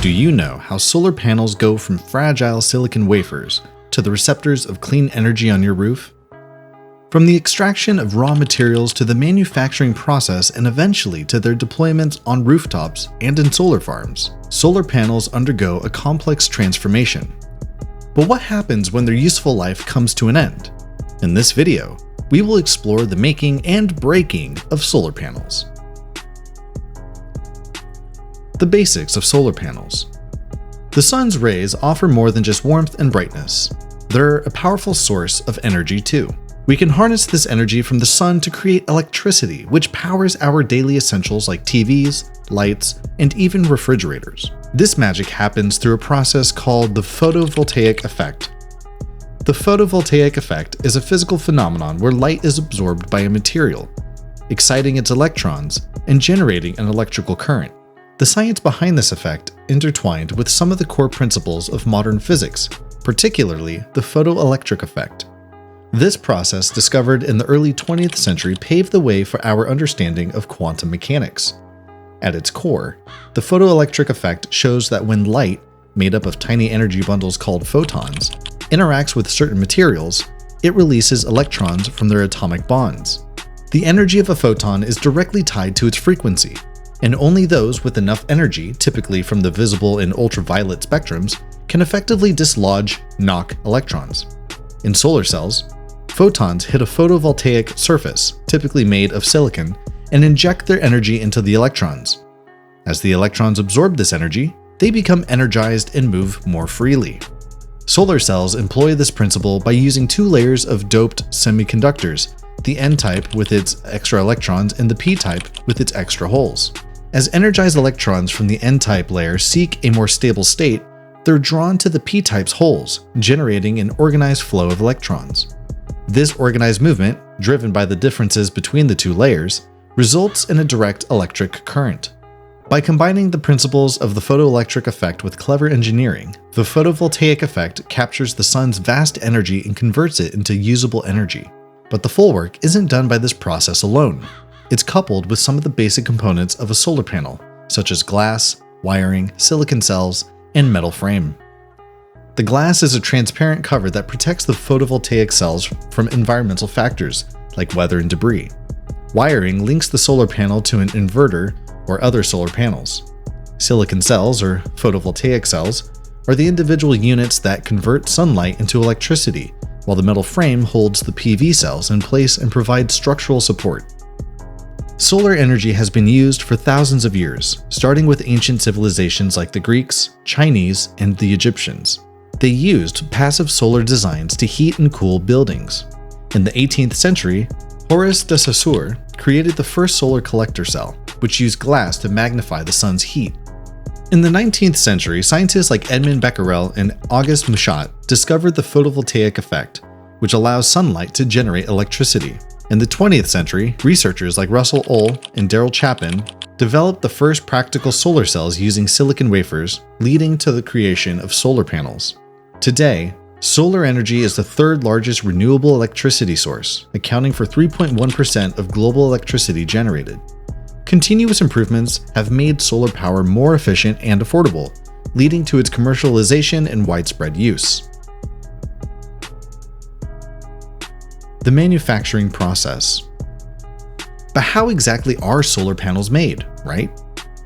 Do you know how solar panels go from fragile silicon wafers to the receptors of clean energy on your roof? From the extraction of raw materials to the manufacturing process and eventually to their deployments on rooftops and in solar farms, solar panels undergo a complex transformation. But what happens when their useful life comes to an end? In this video, we will explore the making and breaking of solar panels. The basics of solar panels. The sun's rays offer more than just warmth and brightness. They're a powerful source of energy too. We can harness this energy from the sun to create electricity, which powers our daily essentials like TVs, lights, and even refrigerators. This magic happens through a process called the photovoltaic effect. The photovoltaic effect is a physical phenomenon where light is absorbed by a material, exciting its electrons and generating an electrical current. The science behind this effect intertwined with some of the core principles of modern physics, particularly the photoelectric effect. This process, discovered in the early 20th century, paved the way for our understanding of quantum mechanics. At its core, the photoelectric effect shows that when light, made up of tiny energy bundles called photons, interacts with certain materials, it releases electrons from their atomic bonds. The energy of a photon is directly tied to its frequency, and only those with enough energy, typically from the visible and ultraviolet spectrums, can effectively dislodge, knock electrons. In solar cells, photons hit a photovoltaic surface, typically made of silicon, and inject their energy into the electrons. As the electrons absorb this energy, they become energized and move more freely. Solar cells employ this principle by using two layers of doped semiconductors, the N-type with its extra electrons and the P-type with its extra holes. As energized electrons from the N-type layer seek a more stable state, they're drawn to the P-type's holes, generating an organized flow of electrons. This organized movement, driven by the differences between the two layers, results in a direct electric current. By combining the principles of the photoelectric effect with clever engineering, the photovoltaic effect captures the sun's vast energy and converts it into usable energy. But the full work isn't done by this process alone. It's coupled with some of the basic components of a solar panel, such as glass, wiring, silicon cells, and metal frame. The glass is a transparent cover that protects the photovoltaic cells from environmental factors, like weather and debris. Wiring links the solar panel to an inverter or other solar panels. Silicon cells, or photovoltaic cells, are the individual units that convert sunlight into electricity, while the metal frame holds the PV cells in place and provides structural support. Solar energy has been used for thousands of years, starting with ancient civilizations like the Greeks, Chinese, and the Egyptians. They used passive solar designs to heat and cool buildings. In the 18th century, Horace de Saussure created the first solar collector cell, which used glass to magnify the sun's heat. In the 19th century, scientists like Edmond Becquerel and Auguste Mouchat discovered the photovoltaic effect, which allows sunlight to generate electricity. In the 20th century, researchers like Russell Uhl and Darrell Chapin developed the first practical solar cells using silicon wafers, leading to the creation of solar panels. Today, solar energy is the third largest renewable electricity source, accounting for 3.1% of global electricity generated. Continuous improvements have made solar power more efficient and affordable, leading to its commercialization and widespread use. The manufacturing process. But how exactly are solar panels made, right?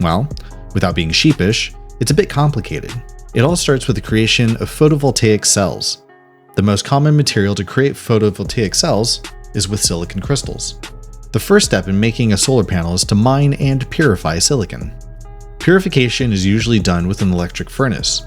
Well, without being sheepish, it's a bit complicated. It all starts with the creation of photovoltaic cells. The most common material to create photovoltaic cells is with silicon crystals. The first step in making a solar panel is to mine and purify silicon. Purification is usually done with an electric furnace.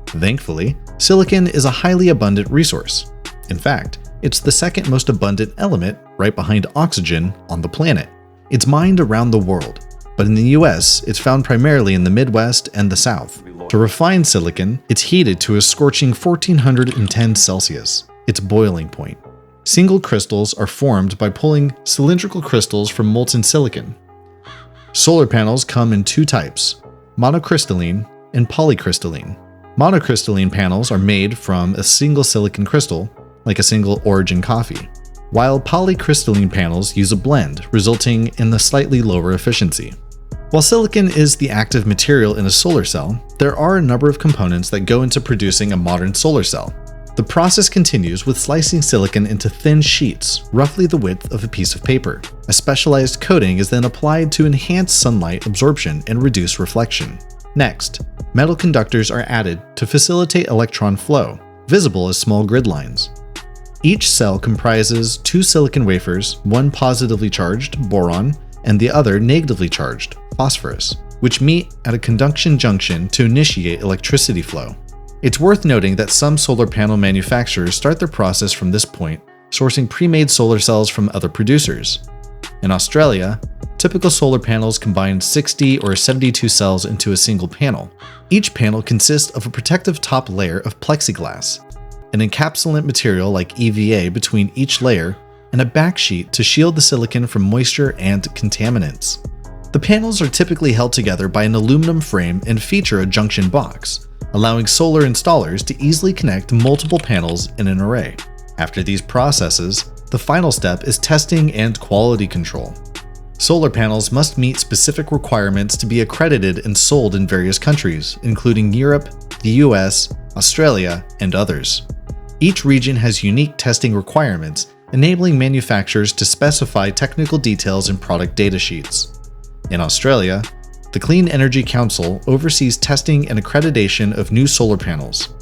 Thankfully, silicon is a highly abundant resource. In fact, it's the second most abundant element, right behind oxygen, on the planet. It's mined around the world, but in the US, it's found primarily in the Midwest and the South. To refine silicon, it's heated to a scorching 1410 Celsius, its boiling point. Single crystals are formed by pulling cylindrical crystals from molten silicon. Solar panels come in two types, monocrystalline and polycrystalline. Monocrystalline panels are made from a single silicon crystal, like a single origin coffee, while polycrystalline panels use a blend, resulting in a slightly lower efficiency. While silicon is the active material in a solar cell, there are a number of components that go into producing a modern solar cell. The process continues with slicing silicon into thin sheets, roughly the width of a piece of paper. A specialized coating is then applied to enhance sunlight absorption and reduce reflection. Next, metal conductors are added to facilitate electron flow, visible as small grid lines. Each cell comprises 2 silicon wafers, one positively charged, boron, and the other negatively charged, phosphorus, which meet at a conduction junction to initiate electricity flow. It's worth noting that some solar panel manufacturers start their process from this point, sourcing pre-made solar cells from other producers. In Australia, typical solar panels combine 60 or 72 cells into a single panel. Each panel consists of a protective top layer of plexiglass, an encapsulant material like EVA between each layer, and a backsheet to shield the silicon from moisture and contaminants. The panels are typically held together by an aluminum frame and feature a junction box, allowing solar installers to easily connect multiple panels in an array. After these processes, the final step is testing and quality control. Solar panels must meet specific requirements to be accredited and sold in various countries, including Europe, the US, Australia, and others. Each region has unique testing requirements, enabling manufacturers to specify technical details in product data sheets. In Australia, the Clean Energy Council oversees testing and accreditation of new solar panels.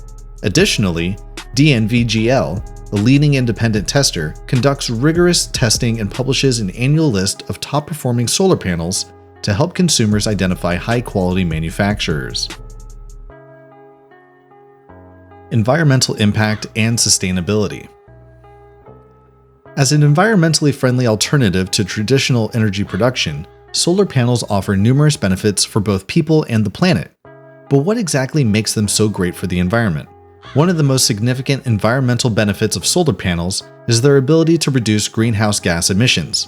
Additionally, DNVGL, a leading independent tester, conducts rigorous testing and publishes an annual list of top-performing solar panels to help consumers identify high-quality manufacturers. Environmental impact and sustainability. As an environmentally friendly alternative to traditional energy production, solar panels offer numerous benefits for both people and the planet. But what exactly makes them so great for the environment? One of the most significant environmental benefits of solar panels is their ability to reduce greenhouse gas emissions.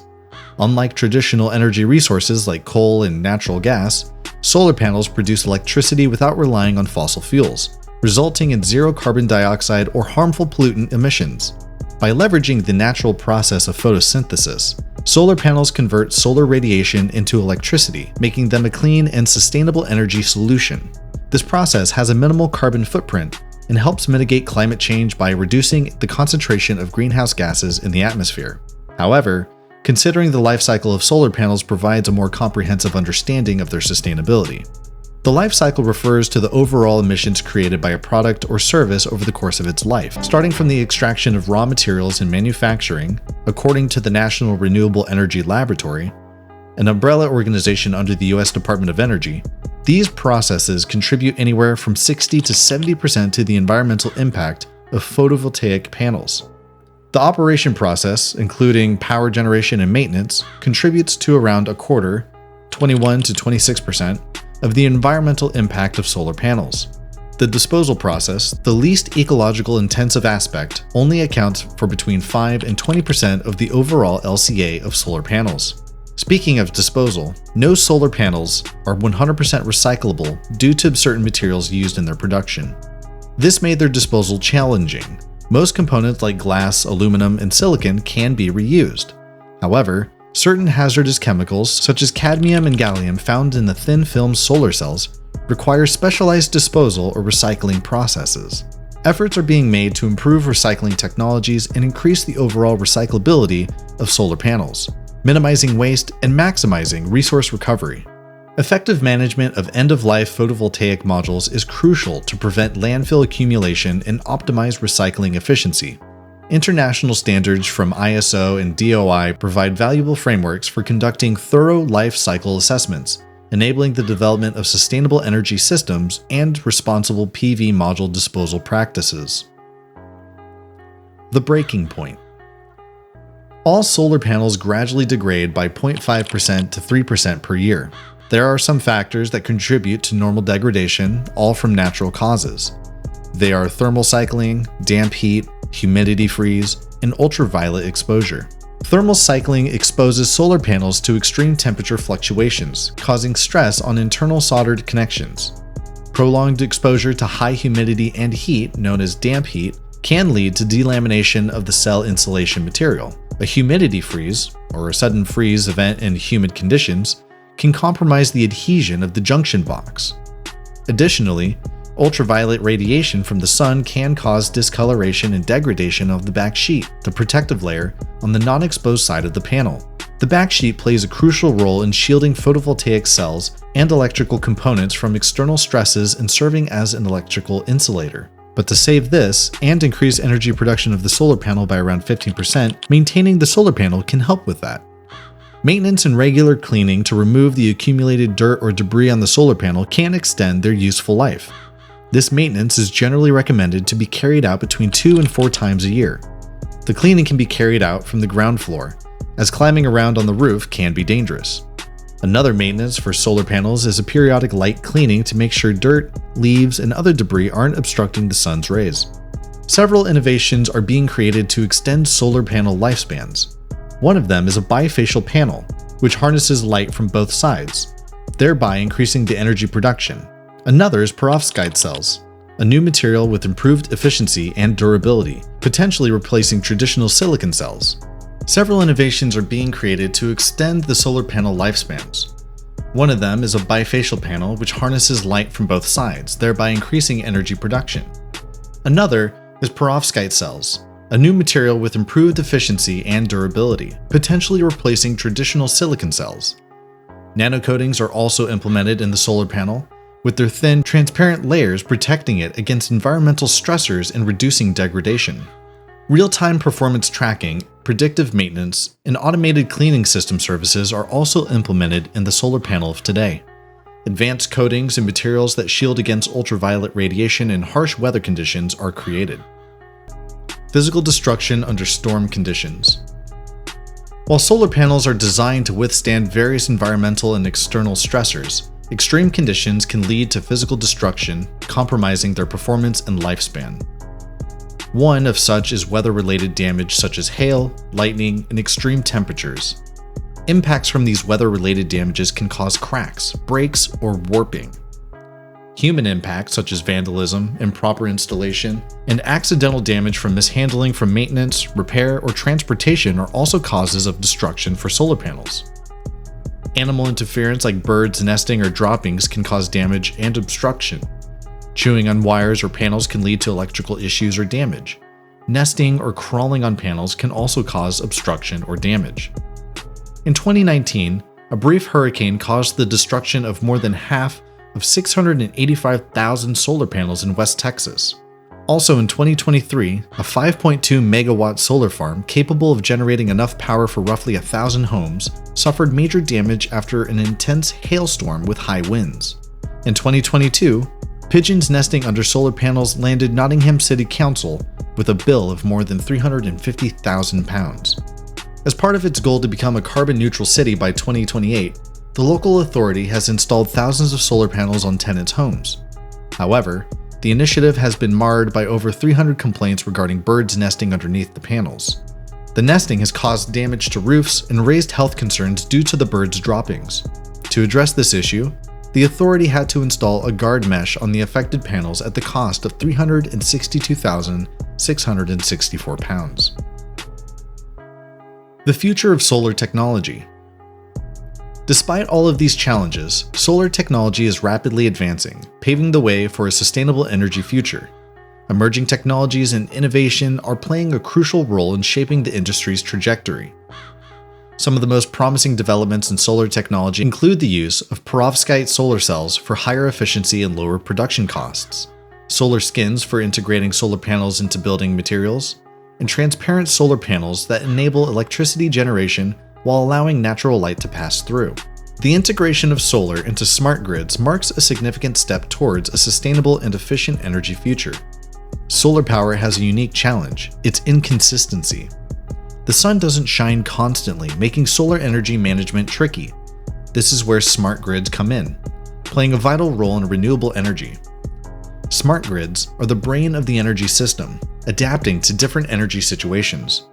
Unlike traditional energy resources like coal and natural gas, solar panels produce electricity without relying on fossil fuels, resulting in zero carbon dioxide or harmful pollutant emissions. By leveraging the natural process of photosynthesis, solar panels convert solar radiation into electricity, making them a clean and sustainable energy solution. This process has a minimal carbon footprint and helps mitigate climate change by reducing the concentration of greenhouse gases in the atmosphere. However, considering the life cycle of solar panels provides a more comprehensive understanding of their sustainability. The life cycle refers to the overall emissions created by a product or service over the course of its life, starting from the extraction of raw materials in manufacturing, according to the National Renewable Energy Laboratory, an umbrella organization under the US Department of Energy. These processes contribute anywhere from 60 to 70% to the environmental impact of photovoltaic panels. The operation process, including power generation and maintenance, contributes to around a quarter, 21 to 26%, of the environmental impact of solar panels. The disposal process, the least ecological intensive aspect, only accounts for between 5 and 20% of the overall LCA of solar panels. Speaking of disposal, no solar panels are 100% recyclable due to certain materials used in their production. This made their disposal challenging. Most components like glass, aluminum, and silicon can be reused. However, certain hazardous chemicals, such as cadmium and gallium found in the thin film solar cells, require specialized disposal or recycling processes. Efforts are being made to improve recycling technologies and increase the overall recyclability of solar panels, minimizing waste and maximizing resource recovery. Effective management of end-of-life photovoltaic modules is crucial to prevent landfill accumulation and optimize recycling efficiency. International standards from ISO and DOI provide valuable frameworks for conducting thorough life cycle assessments, enabling the development of sustainable energy systems and responsible PV module disposal practices. The breaking point. All solar panels gradually degrade by 0.5% to 3% per year. There are some factors that contribute to normal degradation, all from natural causes. They are thermal cycling, damp heat, humidity freeze, and ultraviolet exposure. Thermal cycling exposes solar panels to extreme temperature fluctuations, causing stress on internal soldered connections. Prolonged exposure to high humidity and heat, known as damp heat, can lead to delamination of the cell insulation material. A humidity freeze, or a sudden freeze event in humid conditions, can compromise the adhesion of the junction box. Additionally, ultraviolet radiation from the sun can cause discoloration and degradation of the back sheet, the protective layer, on the non-exposed side of the panel. The back sheet plays a crucial role in shielding photovoltaic cells and electrical components from external stresses and serving as an electrical insulator. But to save this and increase energy production of the solar panel by around 15%, maintaining the solar panel can help with that. Maintenance and regular cleaning to remove the accumulated dirt or debris on the solar panel can extend their useful life. This maintenance is generally recommended to be carried out between 2 and 4 times a year. The cleaning can be carried out from the ground floor, as climbing around on the roof can be dangerous. Another maintenance for solar panels is a periodic light cleaning to make sure dirt, leaves, and other debris aren't obstructing the sun's rays. Several innovations are being created to extend solar panel lifespans. One of them is a bifacial panel, which harnesses light from both sides, thereby increasing the energy production. Another is perovskite cells, a new material with improved efficiency and durability, potentially replacing traditional silicon cells. Several innovations are being created to extend the solar panel lifespans. One of them is a bifacial panel which harnesses light from both sides, thereby increasing energy production. Another is perovskite cells, a new material with improved efficiency and durability, potentially replacing traditional silicon cells. Nanocoatings are also implemented in the solar panel, with their thin, transparent layers protecting it against environmental stressors and reducing degradation. Real-time performance tracking, predictive maintenance, and automated cleaning system services are also implemented in the solar panel of today. Advanced coatings and materials that shield against ultraviolet radiation and harsh weather conditions are created. Physical destruction under storm conditions. While solar panels are designed to withstand various environmental and external stressors, extreme conditions can lead to physical destruction, compromising their performance and lifespan. One of such is weather-related damage such as hail, lightning, and extreme temperatures. Impacts from these weather-related damages can cause cracks, breaks, or warping. Human impacts such as vandalism, improper installation, and accidental damage from mishandling from maintenance, repair, or transportation are also causes of destruction for solar panels. Animal interference like birds nesting or droppings can cause damage and obstruction. Chewing on wires or panels can lead to electrical issues or damage. Nesting or crawling on panels can also cause obstruction or damage. In 2019, a brief hurricane caused the destruction of more than half of 685,000 solar panels in West Texas. Also in 2023, a 5.2 megawatt solar farm capable of generating enough power for roughly 1,000 homes suffered major damage after an intense hailstorm with high winds. In 2022, pigeons nesting under solar panels landed Nottingham City Council with a bill of more than £350,000. As part of its goal to become a carbon-neutral city by 2028, the local authority has installed thousands of solar panels on tenants' homes. However, the initiative has been marred by over 300 complaints regarding birds nesting underneath the panels. The nesting has caused damage to roofs and raised health concerns due to the birds' droppings. To address this issue, the authority had to install a guard mesh on the affected panels at the cost of £362,664. The future of solar technology. Despite all of these challenges, solar technology is rapidly advancing, paving the way for a sustainable energy future. Emerging technologies and innovation are playing a crucial role in shaping the industry's trajectory. Some of the most promising developments in solar technology include the use of perovskite solar cells for higher efficiency and lower production costs, solar skins for integrating solar panels into building materials, and transparent solar panels that enable electricity generation while allowing natural light to pass through. The integration of solar into smart grids marks a significant step towards a sustainable and efficient energy future. Solar power has a unique challenge: its inconsistency. The sun doesn't shine constantly, making solar energy management tricky. This is where smart grids come in, playing a vital role in renewable energy. Smart grids are the brain of the energy system, adapting to different energy situations.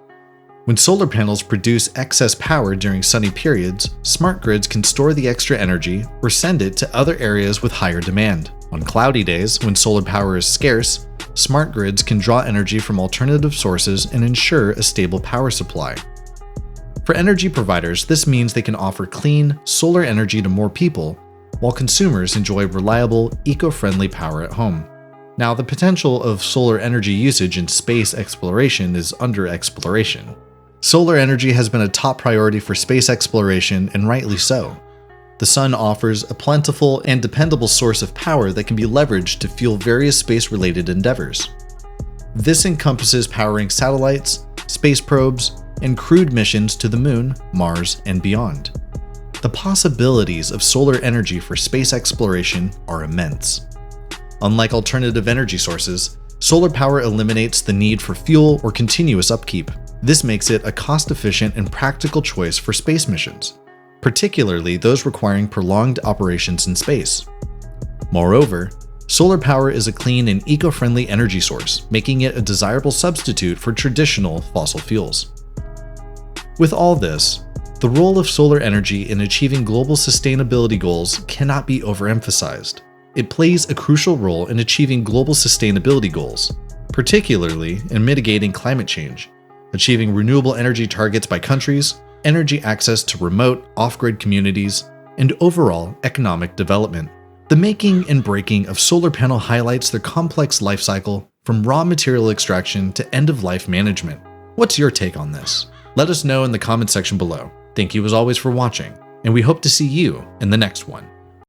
When solar panels produce excess power during sunny periods, smart grids can store the extra energy or send it to other areas with higher demand. On cloudy days, when solar power is scarce, smart grids can draw energy from alternative sources and ensure a stable power supply. For energy providers, this means they can offer clean, solar energy to more people, while consumers enjoy reliable, eco-friendly power at home. Now, the potential of solar energy usage in space exploration is under exploration. Solar energy has been a top priority for space exploration, and rightly so. The sun offers a plentiful and dependable source of power that can be leveraged to fuel various space-related endeavors. This encompasses powering satellites, space probes, and crewed missions to the Moon, Mars, and beyond. The possibilities of solar energy for space exploration are immense. Unlike alternative energy sources, solar power eliminates the need for fuel or continuous upkeep. This makes it a cost-efficient and practical choice for space missions, particularly those requiring prolonged operations in space. Moreover, solar power is a clean and eco-friendly energy source, making it a desirable substitute for traditional fossil fuels. With all this, the role of solar energy in achieving global sustainability goals cannot be overemphasized. It plays a crucial role in achieving global sustainability goals, particularly in mitigating climate change, achieving renewable energy targets by countries, energy access to remote, off-grid communities, and overall economic development. The making and breaking of solar panel highlights their complex life cycle from raw material extraction to end-of-life management. What's your take on this? Let us know in the comment section below. Thank you as always for watching, and we hope to see you in the next one.